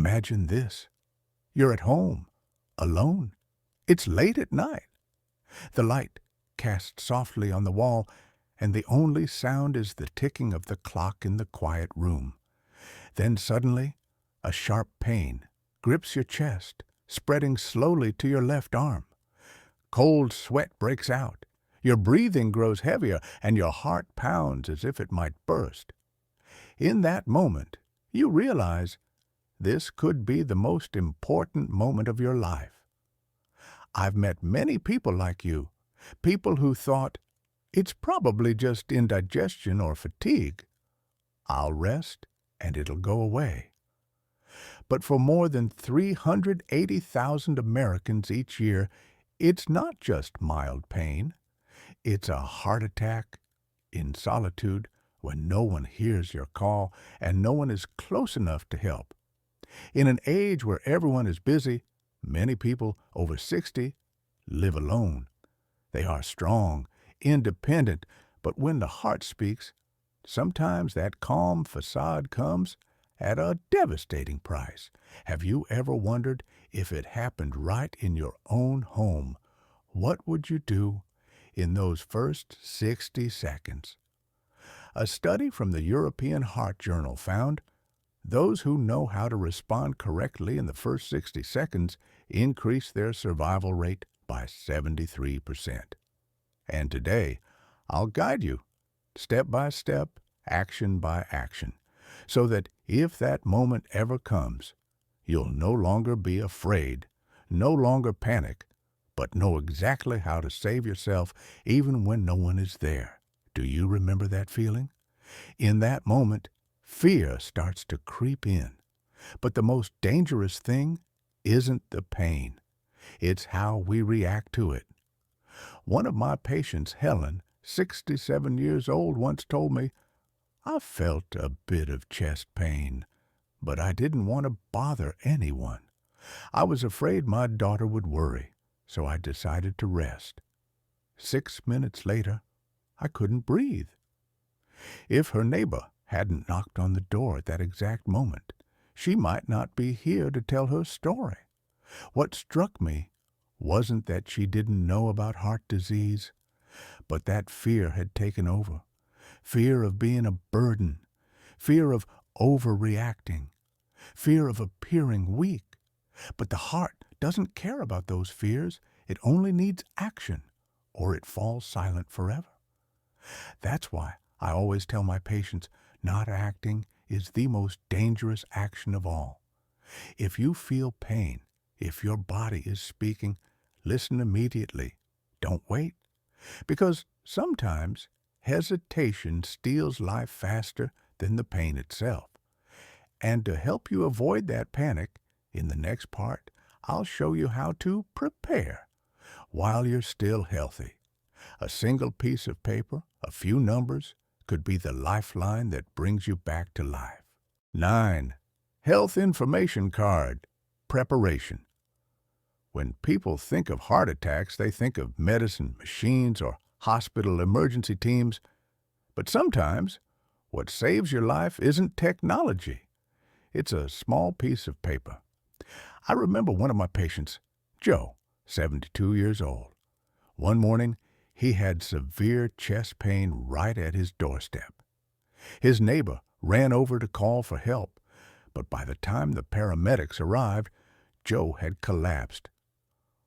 Imagine this. You're at home, alone. It's late at night. The light casts softly on the wall, and the only sound is the ticking of the clock in the quiet room. Then suddenly, a sharp pain grips your chest, spreading slowly to your left arm. Cold sweat breaks out. Your breathing grows heavier, and your heart pounds as if it might burst. In that moment, you realize this could be the most important moment of your life. I've met many people like you, people who thought, it's probably just indigestion or fatigue. I'll rest and it'll go away. But for more than 380,000 Americans each year, it's not just mild pain. It's a heart attack in solitude when no one hears your call and no one is close enough to help. In an age where everyone is busy, many people over 60 live alone. They are strong, independent, but when the heart speaks, sometimes that calm facade comes at a devastating price. Have you ever wondered if it happened right in your own home? What would you do in those first 60 seconds? A study from the European Heart Journal found those who know how to respond correctly in the first 60 seconds increase their survival rate by 73%. And today, I'll guide you step by step, action by action, so that if that moment ever comes, you'll no longer be afraid, no longer panic, but know exactly how to save yourself even when no one is there. Do you remember that feeling? In that moment, fear starts to creep in. But the most dangerous thing isn't the pain. It's how we react to it. One of my patients, Helen, 67 years old, once told me, I felt a bit of chest pain, but I didn't want to bother anyone. I was afraid my daughter would worry, so I decided to rest. 6 minutes later, I couldn't breathe. If her neighbor hadn't knocked on the door at that exact moment, she might not be here to tell her story. What struck me wasn't that she didn't know about heart disease, but that fear had taken over. Fear of being a burden, fear of overreacting, fear of appearing weak. But the heart doesn't care about those fears. It only needs action, or it falls silent forever. That's why I always tell my patients not acting is the most dangerous action of all. If you feel pain, if your body is speaking, listen immediately. Don't wait. Because sometimes hesitation steals life faster than the pain itself. And to help you avoid that panic, in the next part, I'll show you how to prepare while you're still healthy. A single piece of paper, a few numbers, could be the lifeline that brings you back to life. 9. Health information card. Preparation. When people think of heart attacks, they think of medicine machines or hospital emergency teams. But sometimes, what saves your life isn't technology. It's a small piece of paper. I remember one of my patients, Joe, 72 years old. One morning, he had severe chest pain right at his doorstep. His neighbor ran over to call for help, but by the time the paramedics arrived, Joe had collapsed.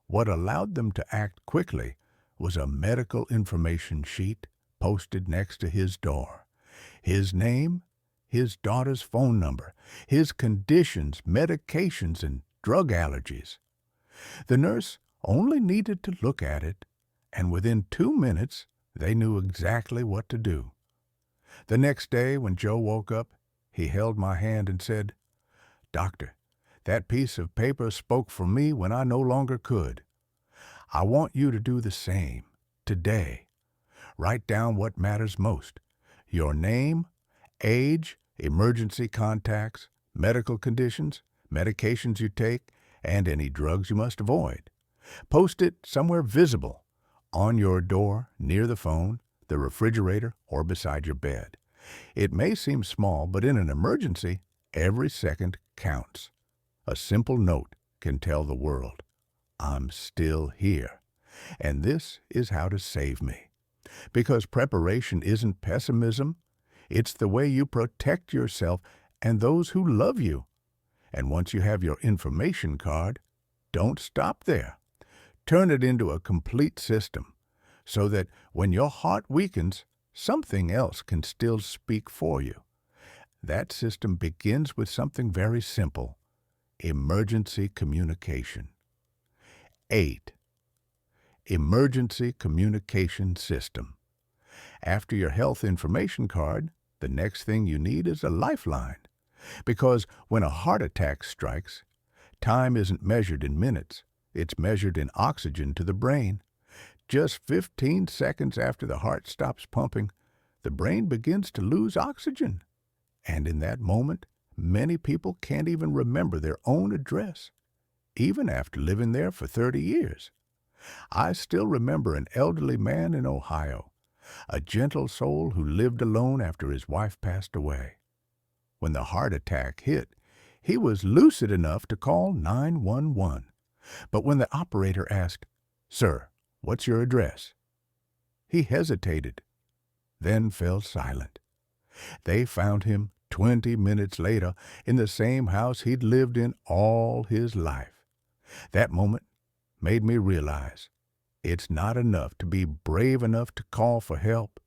What allowed them to act quickly was a medical information sheet posted next to his door. His name, his daughter's phone number, his conditions, medications, and drug allergies. The nurse only needed to look at it, and within 2 minutes, they knew exactly what to do. The next day, when Joe woke up, he held my hand and said, "Doctor, that piece of paper spoke for me when I no longer could. I want you to do the same today. Write down what matters most: your name, age, emergency contacts, medical conditions, medications you take, and any drugs you must avoid. Post it somewhere visible, on your door, near the phone, the refrigerator, or beside your bed. It may seem small, but in an emergency, every second counts. A simple note can tell the world, I'm still here, and this is how to save me. Because preparation isn't pessimism, it's the way you protect yourself and those who love you. And once you have your information card, don't stop there. Turn it into a complete system so that when your heart weakens, something else can still speak for you. That system begins with something very simple: emergency communication. 8. Emergency communication system. After your health information card, the next thing you need is a lifeline. Because when a heart attack strikes, time isn't measured in minutes. It's measured in oxygen to the brain. Just 15 seconds after the heart stops pumping, the brain begins to lose oxygen. And in that moment, many people can't even remember their own address, even after living there for 30 years. I still remember an elderly man in Ohio, a gentle soul who lived alone after his wife passed away. When the heart attack hit, he was lucid enough to call 911. But when the operator asked, "Sir, what's your address?" he hesitated, then fell silent. They found him 20 minutes later in the same house he'd lived in all his life. That moment made me realize it's not enough to be brave enough to call for help.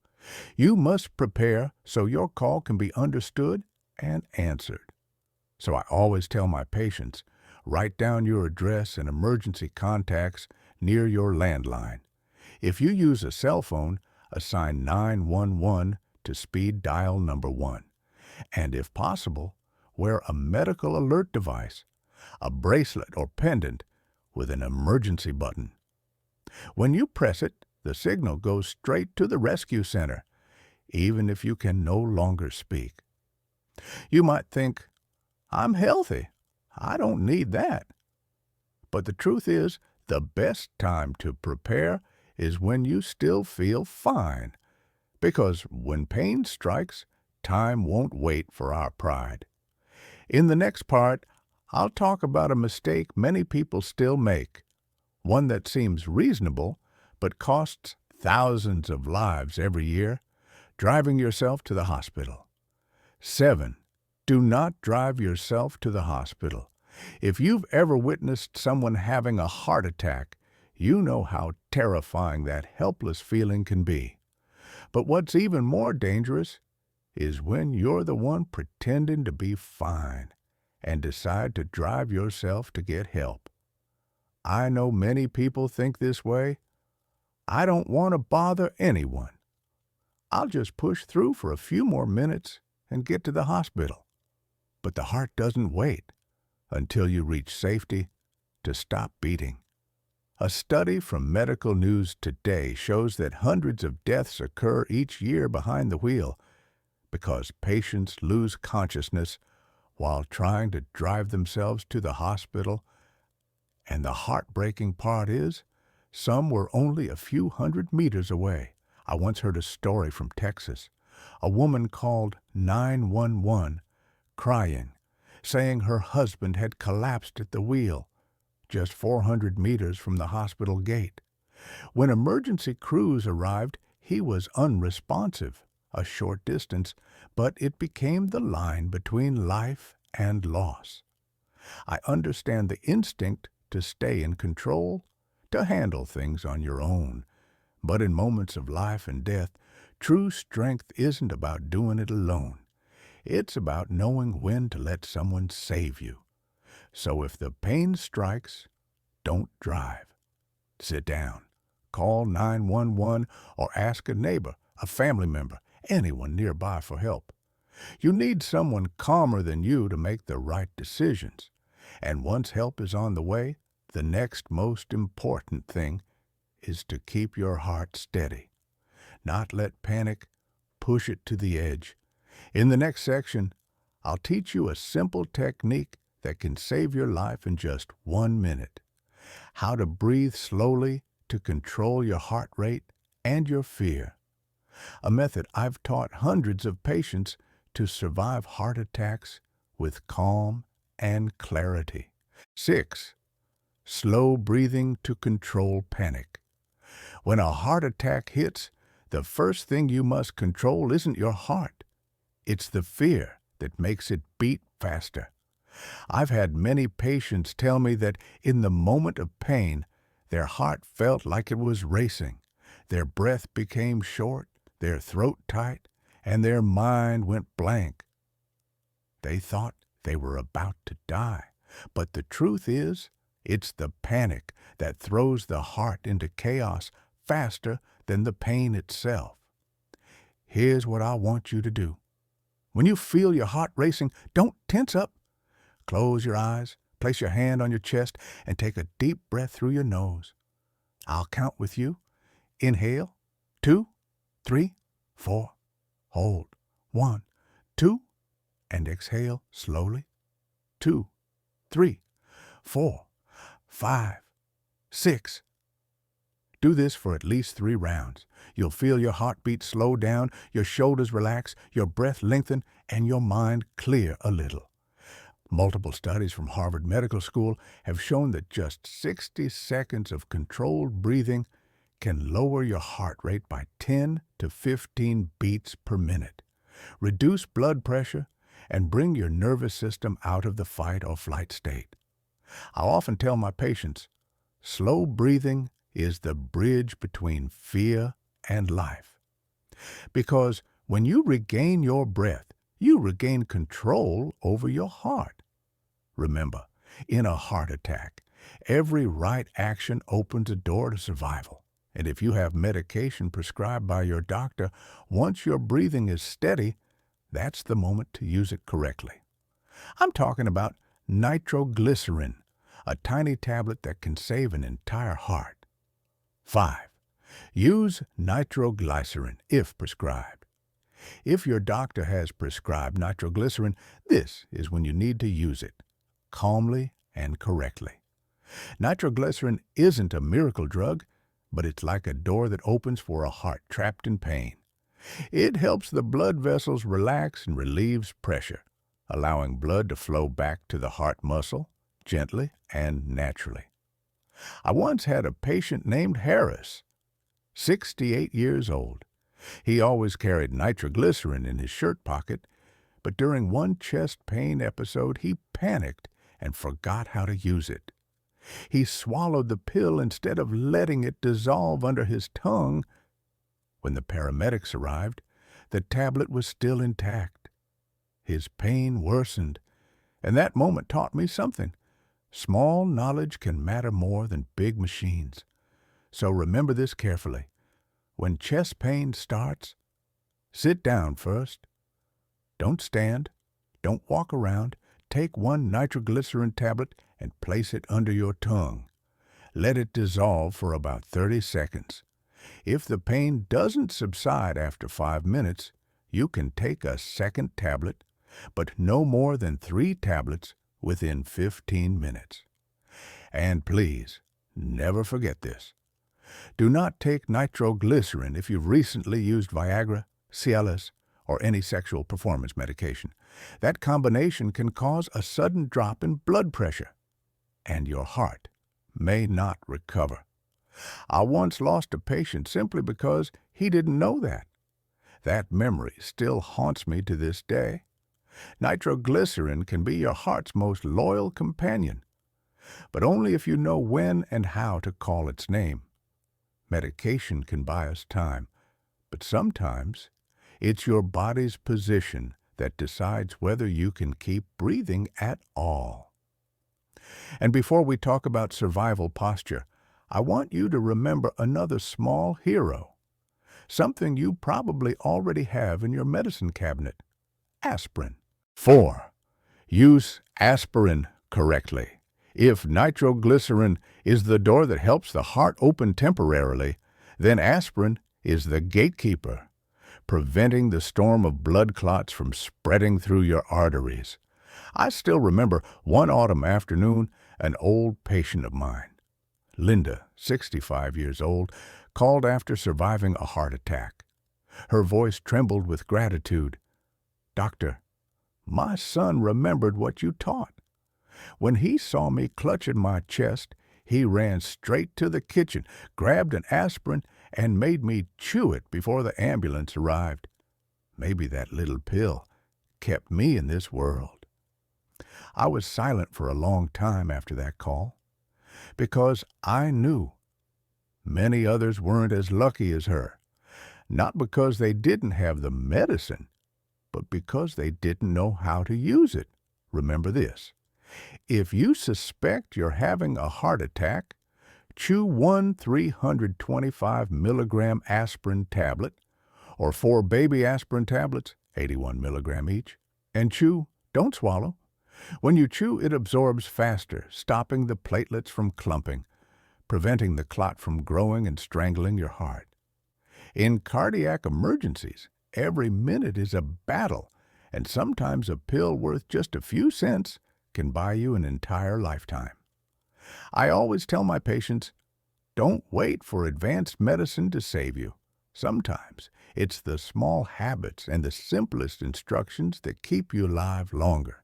You must prepare so your call can be understood and answered. So I always tell my patients, write down your address and emergency contacts near your landline. If you use a cell phone, assign 911 to speed dial number 1. And if possible, wear a medical alert device, a bracelet or pendant with an emergency button. When you press it, the signal goes straight to the rescue center, even if you can no longer speak. You might think, I'm healthy. I don't need that. But the truth is, the best time to prepare is when you still feel fine. Because when pain strikes, time won't wait for our pride. In the next part, I'll talk about a mistake many people still make, one that seems reasonable but costs thousands of lives every year: driving yourself to the hospital. 7. Do not drive yourself to the hospital. If you've ever witnessed someone having a heart attack, you know how terrifying that helpless feeling can be. But what's even more dangerous is when you're the one pretending to be fine and decide to drive yourself to get help. I know many people think this way. I don't want to bother anyone. I'll just push through for a few more minutes and get to the hospital. But the heart doesn't wait until you reach safety to stop beating. A study from Medical News Today shows that hundreds of deaths occur each year behind the wheel because patients lose consciousness while trying to drive themselves to the hospital. And the heartbreaking part is, some were only a few hundred meters away. I once heard a story from Texas. A woman called 911, crying, saying her husband had collapsed at the wheel, just 400 meters from the hospital gate. When emergency crews arrived, he was unresponsive, a short distance, but it became the line between life and loss. I understand the instinct to stay in control, to handle things on your own. But in moments of life and death, true strength isn't about doing it alone. It's about knowing when to let someone save you. So if the pain strikes, don't drive. Sit down, call 911, or ask a neighbor, a family member, anyone nearby for help. You need someone calmer than you to make the right decisions. And once help is on the way, the next most important thing is to keep your heart steady. Not let panic push it to the edge. In the next section, I'll teach you a simple technique that can save your life in just 1 minute. How to breathe slowly to control your heart rate and your fear. A method I've taught hundreds of patients to survive heart attacks with calm and clarity. 6. Slow breathing to control panic. When a heart attack hits, the first thing you must control isn't your heart. It's the fear that makes it beat faster. I've had many patients tell me that in the moment of pain, their heart felt like it was racing. Their breath became short, their throat tight, and their mind went blank. They thought they were about to die. But the truth is, it's the panic that throws the heart into chaos faster than the pain itself. Here's what I want you to do. When you feel your heart racing, don't tense up. Close your eyes, place your hand on your chest, and take a deep breath through your nose. I'll count with you. Inhale, 2, 3, 4. Hold, 1, 2, and exhale slowly. 2, 3, 4, 5, 6. Do this for at least 3 rounds. You'll feel your heartbeat slow down, your shoulders relax, your breath lengthen, and your mind clear a little. Multiple studies from Harvard Medical School have shown that just 60 seconds of controlled breathing can lower your heart rate by 10 to 15 beats per minute, reduce blood pressure, and bring your nervous system out of the fight or flight state. I often tell my patients, slow breathing is the bridge between fear and life. Because when you regain your breath, you regain control over your heart. Remember, in a heart attack, every right action opens a door to survival. And if you have medication prescribed by your doctor, once your breathing is steady, that's the moment to use it correctly. I'm talking about nitroglycerin, a tiny tablet that can save an entire heart. 5. Use nitroglycerin if prescribed. If your doctor has prescribed nitroglycerin, this is when you need to use it, calmly and correctly. Nitroglycerin isn't a miracle drug, but it's like a door that opens for a heart trapped in pain. It helps the blood vessels relax and relieves pressure, allowing blood to flow back to the heart muscle gently and naturally. I once had a patient named Harris, 68 years old. He always carried nitroglycerin in his shirt pocket, but during one chest pain episode, he panicked and forgot how to use it. He swallowed the pill instead of letting it dissolve under his tongue. When the paramedics arrived, the tablet was still intact. His pain worsened, and that moment taught me something. Small knowledge can matter more than big machines. So remember this carefully. When chest pain starts, sit down first. Don't stand. Don't walk around. Take one nitroglycerin tablet and place it under your tongue. Let it dissolve for about 30 seconds. If the pain doesn't subside after 5 minutes, you can take a second tablet, but no more than 3 tablets within 15 minutes. And please, never forget this. Do not take nitroglycerin if you've recently used Viagra, Cialis, or any sexual performance medication. That combination can cause a sudden drop in blood pressure, and your heart may not recover. I once lost a patient simply because he didn't know that. That memory still haunts me to this day. Nitroglycerin can be your heart's most loyal companion, but only if you know when and how to call its name. Medication can buy us time, but sometimes it's your body's position that decides whether you can keep breathing at all. And before we talk about survival posture, I want you to remember another small hero, something you probably already have in your medicine cabinet: aspirin. 4. Use aspirin correctly. If nitroglycerin is the door that helps the heart open temporarily, then aspirin is the gatekeeper, preventing the storm of blood clots from spreading through your arteries. I still remember one autumn afternoon, an old patient of mine, Linda, 65 years old, called after surviving a heart attack. Her voice trembled with gratitude. "Doctor, my son remembered what you taught. When he saw me clutching my chest, he ran straight to the kitchen, grabbed an aspirin, and made me chew it before the ambulance arrived. Maybe that little pill kept me in this world. I was silent for a long time after that call, because I knew many others weren't as lucky as her, not because they didn't have the medicine, but because they didn't know how to use it. Remember this: if you suspect you're having a heart attack, chew one 325 milligram aspirin tablet, or 4 baby aspirin tablets, 81 milligram each, and chew, don't swallow. When you chew, it absorbs faster, stopping the platelets from clumping, preventing the clot from growing and strangling your heart. In cardiac emergencies, every minute is a battle, and sometimes a pill worth just a few cents can buy you an entire lifetime. I always tell my patients, don't wait for advanced medicine to save you. Sometimes it's the small habits and the simplest instructions that keep you alive longer.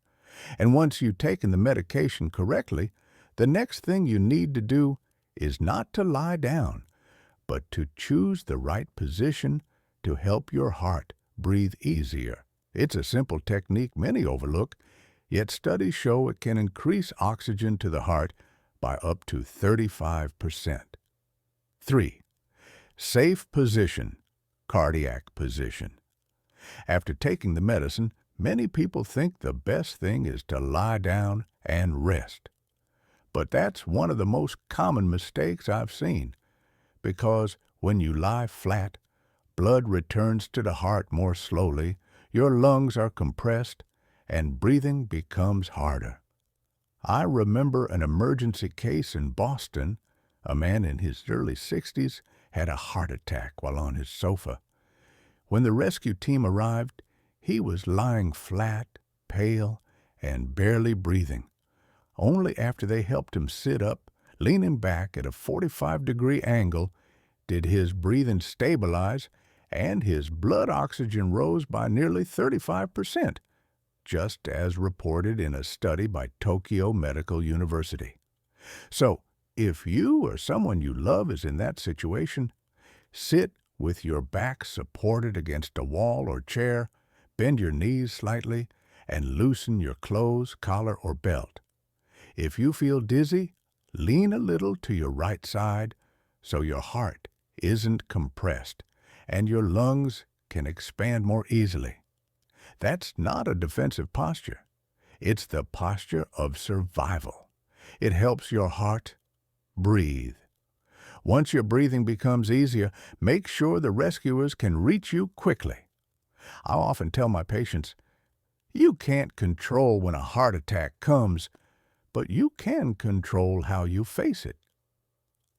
And once you've taken the medication correctly, the next thing you need to do is not to lie down, but to choose the right position to help your heart breathe easier. It's a simple technique many overlook, yet studies show it can increase oxygen to the heart by up to 35%. 3. Safe position, cardiac position. After taking the medicine, many people think the best thing is to lie down and rest. But that's one of the most common mistakes I've seen, because when you lie flat, blood returns to the heart more slowly, your lungs are compressed, and breathing becomes harder. I remember an emergency case in Boston. A man in his early 60s had a heart attack while on his sofa. When the rescue team arrived, he was lying flat, pale, and barely breathing. Only after they helped him sit up, leaning back at a 45-degree angle, did his breathing stabilize and his blood oxygen rose by nearly 35%, just as reported in a study by Tokyo Medical University. So, if you or someone you love is in that situation, sit with your back supported against a wall or chair, bend your knees slightly, and loosen your clothes, collar, or belt. If you feel dizzy, lean a little to your right side so your heart isn't compressed and your lungs can expand more easily. That's not a defensive posture. It's the posture of survival. It helps your heart breathe. Once your breathing becomes easier, make sure the rescuers can reach you quickly. I often tell my patients, you can't control when a heart attack comes, but you can control how you face it.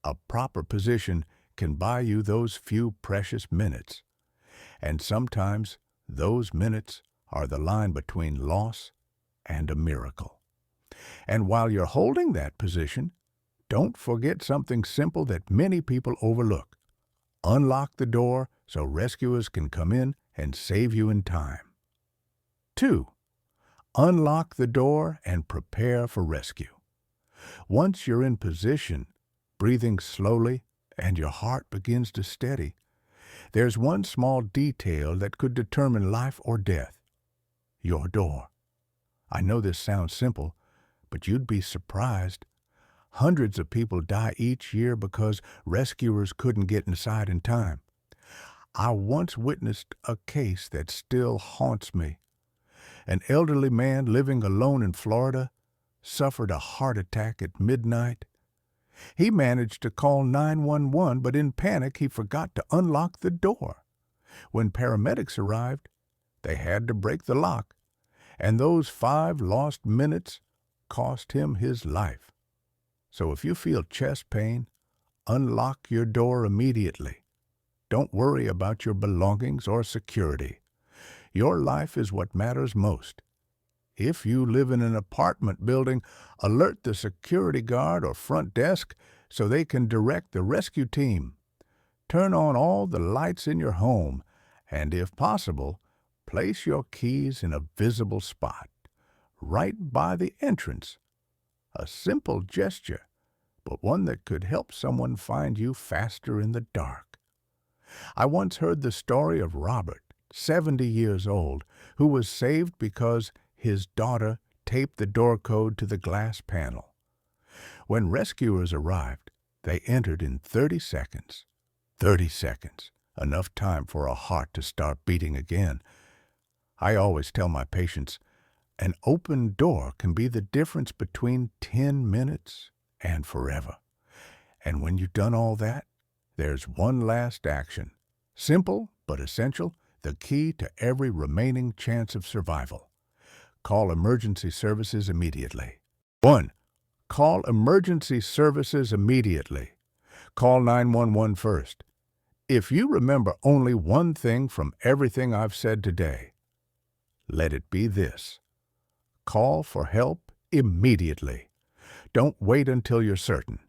A proper position can buy you those few precious minutes, and sometimes those minutes are the line between loss and a miracle. And while you're holding that position, don't forget something simple that many people overlook. Unlock the door so rescuers can come in and save you in time. 2. Unlock the door and prepare for rescue. Once you're in position, breathing slowly, and your heart begins to steady, there's one small detail that could determine life or death: your door. I know this sounds simple, but you'd be surprised. Hundreds of people die each year because rescuers couldn't get inside in time. I once witnessed a case that still haunts me. An elderly man living alone in Florida suffered a heart attack at midnight. He managed to call 911, but in panic he forgot to unlock the door. When paramedics arrived, they had to break the lock, and those 5 lost minutes cost him his life. So if you feel chest pain, unlock your door immediately. Don't worry about your belongings or security. Your life is what matters most. If you live in an apartment building, alert the security guard or front desk so they can direct the rescue team. Turn on all the lights in your home, and if possible, place your keys in a visible spot, right by the entrance, A simple gesture, but one that could help someone find you faster in the dark. I once heard the story of Robert, 70 years old, who was saved because his daughter taped the door code to the glass panel. When rescuers arrived, they entered in 30 seconds. 30 seconds, enough time for a heart to start beating again. I always tell my patients, an open door can be the difference between 10 minutes and forever. And when you've done all that, there's one last action. Simple but essential, the key to every remaining chance of survival. Call emergency services immediately. 1. Call emergency services immediately. Call 911 first. If you remember only one thing from everything I've said today, let it be this. Call for help immediately. Don't wait until you're certain.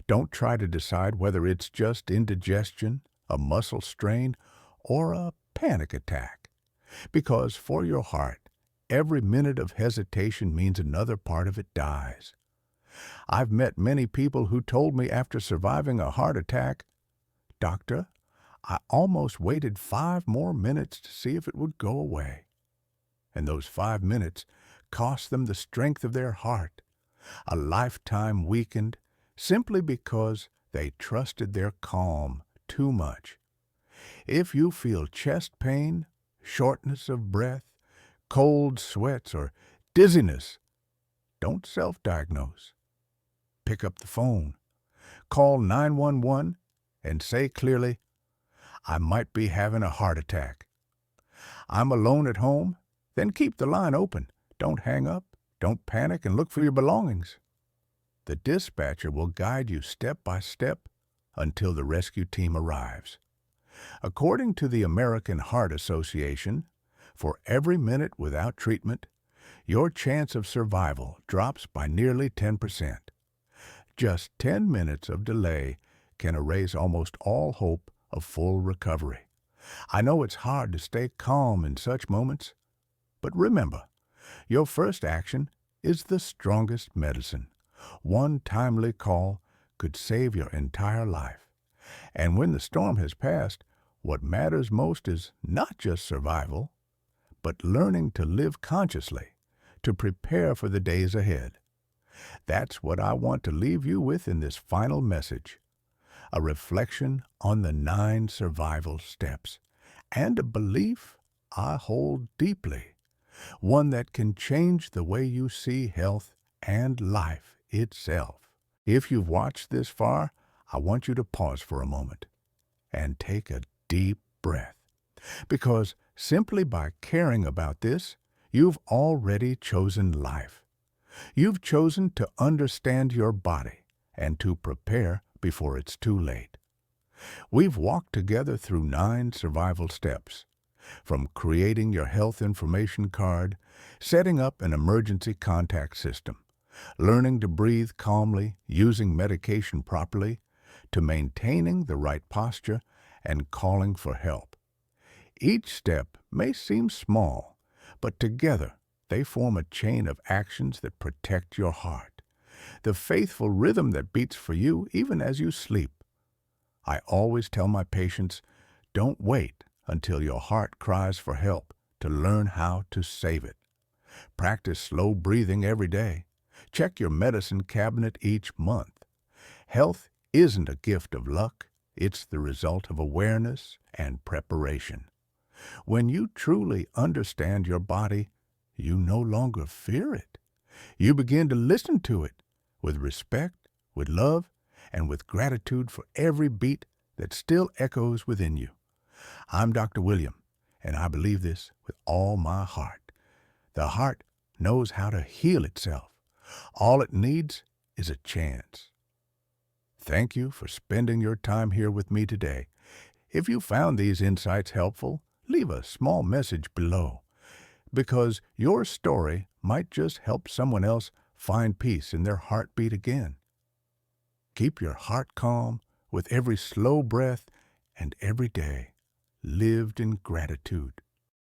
Don't try to decide whether it's just indigestion, a muscle strain, or a panic attack. Because for your heart, every minute of hesitation means another part of it dies. I've met many people who told me after surviving a heart attack, "Doctor, I almost waited 5 more minutes to see if it would go away." And those 5 minutes cost them the strength of their heart, a lifetime weakened simply because they trusted their calm too much. If you feel chest pain, shortness of breath, cold sweats, or dizziness, don't self-diagnose. Pick up the phone. Call 911 and say clearly, "I might be having a heart attack." "I'm alone at home?" Then keep the line open. Don't hang up, don't panic, and look for your belongings. The dispatcher will guide you step by step until the rescue team arrives. According to the American Heart Association, for every minute without treatment, your chance of survival drops by nearly 10%. Just 10 minutes of delay can erase almost all hope of full recovery. I know it's hard to stay calm in such moments, but remember, your first action is the strongest medicine. One timely call could save your entire life. And when the storm has passed, what matters most is not just survival, but learning to live consciously, to prepare for the days ahead. That's what I want to leave you with in this final message. A reflection on the 9 survival steps, and a belief I hold deeply. One that can change the way you see health and life itself. If you've watched this far, I want you to pause for a moment and take a deep breath. Because simply by caring about this, you've already chosen life. You've chosen to understand your body and to prepare before it's too late. We've walked together through 9 survival steps. From creating your health information card, setting up an emergency contact system, learning to breathe calmly, using medication properly, to maintaining the right posture and calling for help. Each step may seem small, but together they form a chain of actions that protect your heart, the faithful rhythm that beats for you even as you sleep. I always tell my patients, don't wait until your heart cries for help to learn how to save it. Practice slow breathing every day. Check your medicine cabinet each month. Health isn't a gift of luck. It's the result of awareness and preparation. When you truly understand your body, you no longer fear it. You begin to listen to it with respect, with love, and with gratitude for every beat that still echoes within you. I'm Dr. William, and I believe this with all my heart. The heart knows how to heal itself. All it needs is a chance. Thank you for spending your time here with me today. If you found these insights helpful, leave a small message below, because your story might just help someone else find peace in their heartbeat again. Keep your heart calm with every slow breath and every day lived in gratitude.